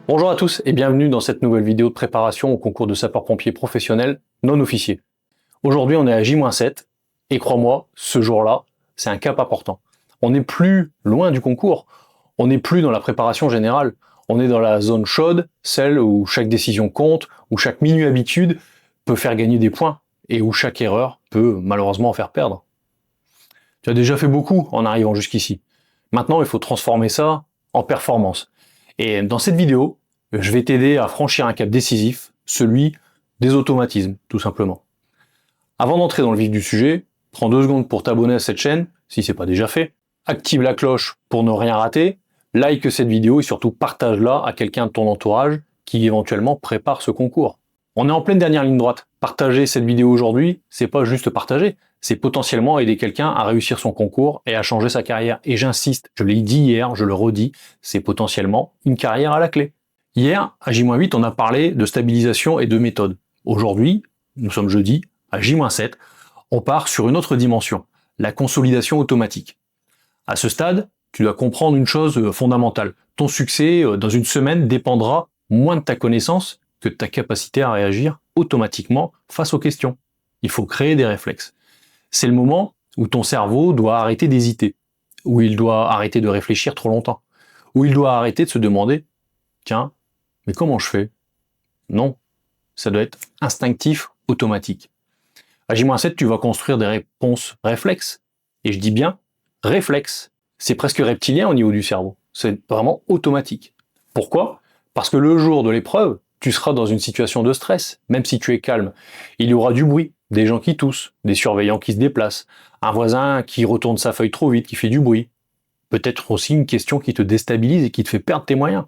Bonjour à tous et bienvenue dans cette nouvelle vidéo de préparation au concours de sapeur-pompier professionnel non officier. Aujourd'hui on est à J-7 et crois-moi, ce jour-là, c'est un cap important. On n'est plus loin du concours, on n'est plus dans la préparation générale, on est dans la zone chaude, celle où chaque décision compte, où chaque mini-habitude peut faire gagner des points et où chaque erreur peut malheureusement en faire perdre. Tu as déjà fait beaucoup en arrivant jusqu'ici. Maintenant il faut transformer ça en performance. Et dans cette vidéo, je vais t'aider à franchir un cap décisif, celui des automatismes, tout simplement. Avant d'entrer dans le vif du sujet, prends 2 secondes pour t'abonner à cette chaîne, si c'est pas déjà fait, active la cloche pour ne rien rater, like cette vidéo et surtout partage-la à quelqu'un de ton entourage qui éventuellement prépare ce concours. On est en pleine dernière ligne droite. Partager cette vidéo aujourd'hui, c'est pas juste partager, c'est potentiellement aider quelqu'un à réussir son concours et à changer sa carrière. Et j'insiste, je l'ai dit hier, je le redis, c'est potentiellement une carrière à la clé. Hier, à J-8, on a parlé de stabilisation et de méthode. Aujourd'hui, nous sommes jeudi, à J-7, on part sur une autre dimension, la consolidation automatique. À ce stade, tu dois comprendre une chose fondamentale. Ton succès dans une semaine dépendra moins de ta connaissance que de ta capacité à réagir automatiquement face aux questions. Il faut créer des réflexes. C'est le moment où ton cerveau doit arrêter d'hésiter, où il doit arrêter de réfléchir trop longtemps, où il doit arrêter de se demander « Tiens, mais comment je fais ?» Non, ça doit être instinctif, automatique. À J-7, tu vas construire des réponses réflexes. Et je dis bien réflexes. C'est presque reptilien au niveau du cerveau. C'est vraiment automatique. Pourquoi ? Parce que le jour de l'épreuve, tu seras dans une situation de stress, même si tu es calme. Il y aura du bruit, des gens qui toussent, des surveillants qui se déplacent, un voisin qui retourne sa feuille trop vite, qui fait du bruit. Peut-être aussi une question qui te déstabilise et qui te fait perdre tes moyens.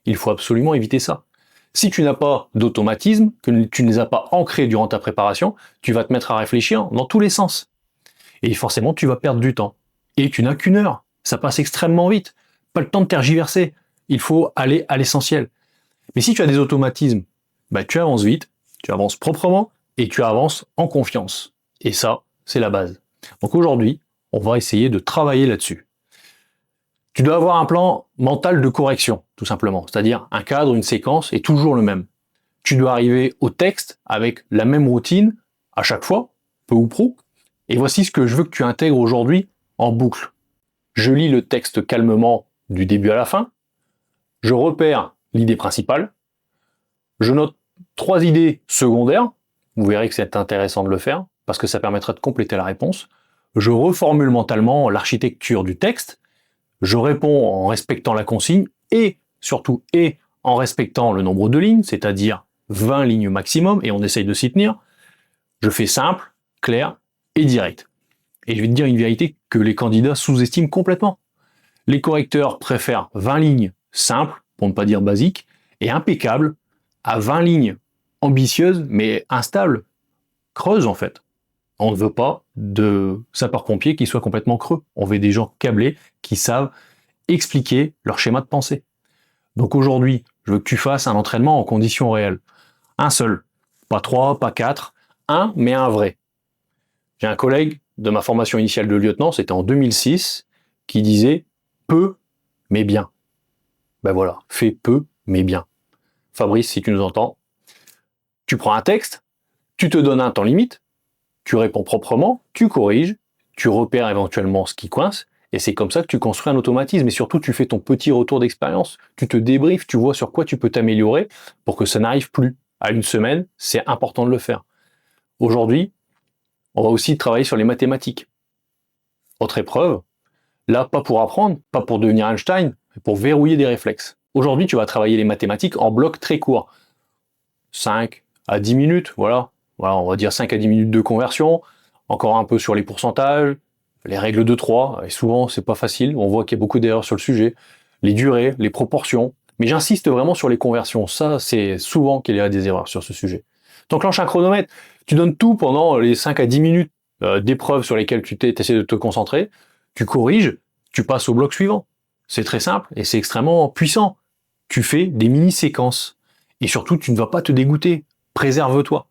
Il faut absolument éviter ça. Si tu n'as pas d'automatisme, que tu ne les as pas ancrés durant ta préparation, tu vas te mettre à réfléchir dans tous les sens. Et forcément, tu vas perdre du temps. Et tu n'as qu'une heure. Ça passe extrêmement vite. Pas le temps de tergiverser. Il faut aller à l'essentiel. Mais si tu as des automatismes, tu avances vite, tu avances proprement et tu avances en confiance. Et ça, c'est la base. Donc aujourd'hui, on va essayer de travailler là-dessus. Tu dois avoir un plan mental de correction, tout simplement. C'est-à-dire un cadre, une séquence est toujours le même. Tu dois arriver au texte avec la même routine à chaque fois, peu ou prou. Et voici ce que je veux que tu intègres aujourd'hui en boucle. Je lis le texte calmement du début à la fin. Je repère l'idée principale. Je note 3 idées secondaires. Vous verrez que c'est intéressant de le faire parce que ça permettra de compléter la réponse. Je reformule mentalement l'architecture du texte. Je réponds en respectant la consigne et surtout en respectant le nombre de lignes, c'est-à-dire 20 lignes maximum et on essaye de s'y tenir. Je fais simple, clair et direct. Et je vais te dire une vérité que les candidats sous-estiment complètement. Les correcteurs préfèrent 20 lignes simples, pour ne pas dire basiques, et impeccables, à 20 lignes ambitieuses mais instables, creuses en fait. On ne veut pas de sapeurs-pompiers qui soient complètement creux. On veut des gens câblés qui savent expliquer leur schéma de pensée. Donc aujourd'hui, je veux que tu fasses un entraînement en conditions réelles. Un seul, pas 3, pas 4, un mais un vrai. J'ai un collègue de ma formation initiale de lieutenant, c'était en 2006, qui disait « peu mais bien ». Ben voilà, fais peu mais bien. Fabrice, si tu nous entends, tu prends un texte, tu te donnes un temps limite, tu réponds proprement, tu corriges, tu repères éventuellement ce qui coince, et c'est comme ça que tu construis un automatisme, et surtout tu fais ton petit retour d'expérience, tu te débriefes, tu vois sur quoi tu peux t'améliorer pour que ça n'arrive plus. À une semaine, c'est important de le faire. Aujourd'hui, on va aussi travailler sur les mathématiques. Autre épreuve, là pas pour apprendre, pas pour devenir Einstein, mais pour verrouiller des réflexes. Aujourd'hui, tu vas travailler les mathématiques en blocs très courts. 5 à 10 minutes, voilà, on va dire 5 à 10 minutes de conversion, encore un peu sur les pourcentages, les règles de 3, et souvent c'est pas facile, on voit qu'il y a beaucoup d'erreurs sur le sujet, les durées, les proportions, mais j'insiste vraiment sur les conversions, ça c'est souvent qu'il y a des erreurs sur ce sujet. T'enclenches un chronomètre, tu donnes tout pendant les 5 à 10 minutes d'épreuves sur lesquelles tu essaies de te concentrer, tu corriges, tu passes au bloc suivant. C'est très simple et c'est extrêmement puissant. Tu fais des mini-séquences. Et surtout, tu ne vas pas te dégoûter. Préserve-toi.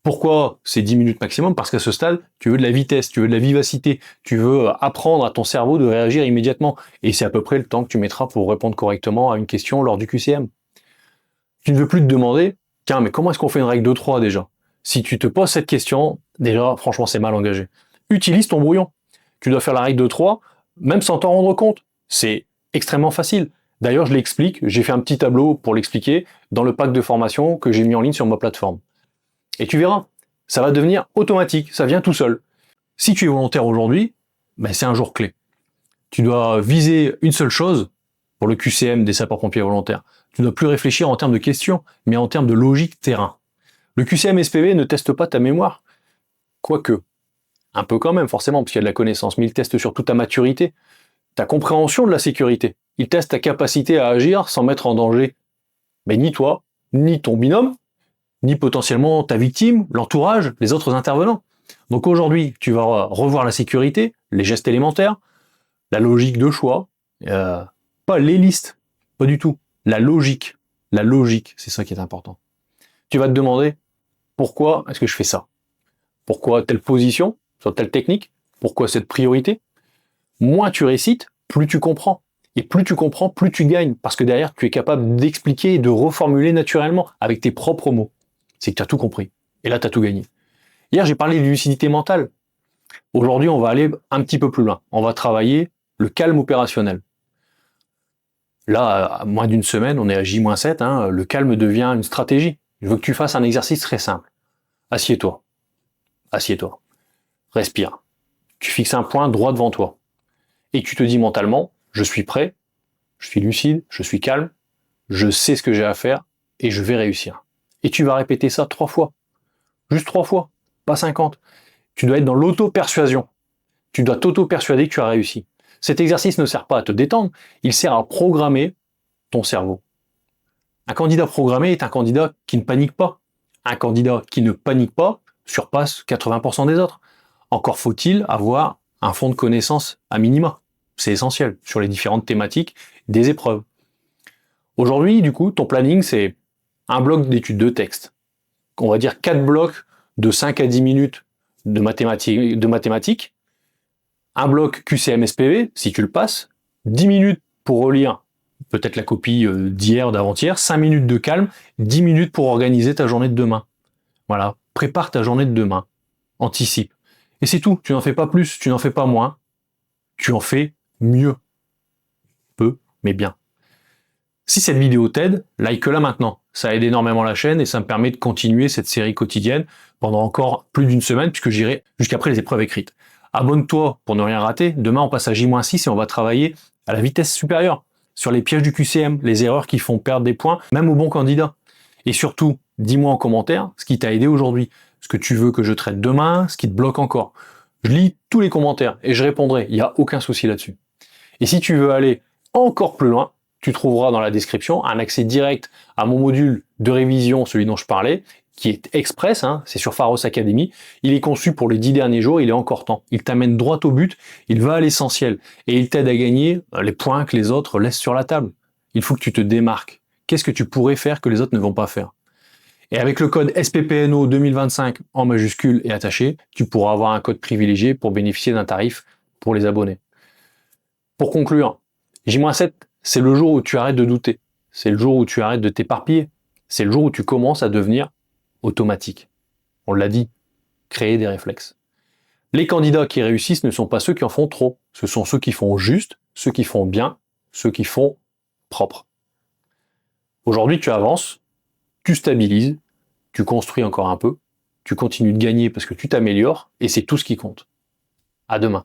Pourquoi c'est 10 minutes maximum? Parce qu'à ce stade, tu veux de la vitesse, tu veux de la vivacité, tu veux apprendre à ton cerveau de réagir immédiatement. Et c'est à peu près le temps que tu mettras pour répondre correctement à une question lors du QCM. Tu ne veux plus te demander, tiens, mais comment est-ce qu'on fait une règle de 3 déjà? Si tu te poses cette question, déjà, franchement, c'est mal engagé. Utilise ton brouillon. Tu dois faire la règle de 3, même sans t'en rendre compte. C'est extrêmement facile. D'ailleurs, je l'explique, j'ai fait un petit tableau pour l'expliquer dans le pack de formation que j'ai mis en ligne sur ma plateforme. Et tu verras, ça va devenir automatique, ça vient tout seul. Si tu es volontaire aujourd'hui, ben c'est un jour clé. Tu dois viser une seule chose pour le QCM des sapeurs-pompiers volontaires. Tu ne dois plus réfléchir en termes de questions, mais en termes de logique terrain. Le QCM SPV ne teste pas ta mémoire, quoique, un peu quand même forcément, parce qu'il y a de la connaissance, mais il teste surtout ta maturité, ta compréhension de la sécurité. Il teste ta capacité à agir sans mettre en danger, mais ni toi, ni ton binôme, ni potentiellement ta victime, l'entourage, les autres intervenants. Donc aujourd'hui, tu vas revoir la sécurité, les gestes élémentaires, la logique de choix, pas les listes, pas du tout. La logique, c'est ça qui est important. Tu vas te demander, pourquoi est-ce que je fais ça? Pourquoi telle position, sur telle technique? Pourquoi cette priorité? Moins tu récites, plus tu comprends. Et plus tu comprends, plus tu gagnes, parce que derrière, tu es capable d'expliquer et de reformuler naturellement, avec tes propres mots. C'est que tu as tout compris. Et là, tu as tout gagné. Hier, j'ai parlé de lucidité mentale. Aujourd'hui, on va aller un petit peu plus loin. On va travailler le calme opérationnel. Là, à moins d'une semaine, on est à J-7, hein, le calme devient une stratégie. Je veux que tu fasses un exercice très simple. Assieds-toi. Assieds-toi. Respire. Tu fixes un point droit devant toi. Et tu te dis mentalement, je suis prêt, je suis lucide, je suis calme, je sais ce que j'ai à faire et je vais réussir. Et tu vas répéter ça 3 fois. Juste 3 fois, pas 50. Tu dois être dans l'auto-persuasion. Tu dois t'auto-persuader que tu as réussi. Cet exercice ne sert pas à te détendre, il sert à programmer ton cerveau. Un candidat programmé est un candidat qui ne panique pas. Un candidat qui ne panique pas surpasse 80% des autres. Encore faut-il avoir un fond de connaissances à minima. C'est essentiel sur les différentes thématiques des épreuves. Aujourd'hui, du coup, ton planning, c'est un bloc d'études de texte. On va dire 4 blocs de 5 à 10 minutes de mathématiques, un bloc QCM-SPV, si tu le passes, 10 minutes pour relire peut-être la copie d'hier, d'avant-hier, 5 minutes de calme, 10 minutes pour organiser ta journée de demain. Voilà, prépare ta journée de demain, anticipe. Et c'est tout, tu n'en fais pas plus, tu n'en fais pas moins, tu en fais mieux. Peu, mais bien. Si cette vidéo t'aide, like-la maintenant. Ça aide énormément la chaîne et ça me permet de continuer cette série quotidienne pendant encore plus d'une semaine puisque j'irai jusqu'après les épreuves écrites. Abonne-toi pour ne rien rater. Demain, on passe à J-6 et on va travailler à la vitesse supérieure sur les pièges du QCM, les erreurs qui font perdre des points, même aux bons candidats. Et surtout, dis-moi en commentaire ce qui t'a aidé aujourd'hui, ce que tu veux que je traite demain, ce qui te bloque encore. Je lis tous les commentaires et je répondrai, il n'y a aucun souci là-dessus. Et si tu veux aller encore plus loin, tu trouveras dans la description un accès direct à mon module de révision, celui dont je parlais, qui est express, hein, c'est sur Pharos Academy. Il est conçu pour les 10 derniers jours, il est encore temps. Il t'amène droit au but, il va à l'essentiel et il t'aide à gagner les points que les autres laissent sur la table. Il faut que tu te démarques. Qu'est-ce que tu pourrais faire que les autres ne vont pas faire? Et avec le code SPPNO 2025 en majuscule et attaché, tu pourras avoir un code privilégié pour bénéficier d'un tarif pour les abonnés. Pour conclure, J-7, c'est le jour où tu arrêtes de douter. C'est le jour où tu arrêtes de t'éparpiller. C'est le jour où tu commences à devenir automatique. On l'a dit, créer des réflexes. Les candidats qui réussissent ne sont pas ceux qui en font trop. Ce sont ceux qui font juste, ceux qui font bien, ceux qui font propre. Aujourd'hui, tu avances, tu stabilises, tu construis encore un peu, tu continues de gagner parce que tu t'améliores et c'est tout ce qui compte. À demain.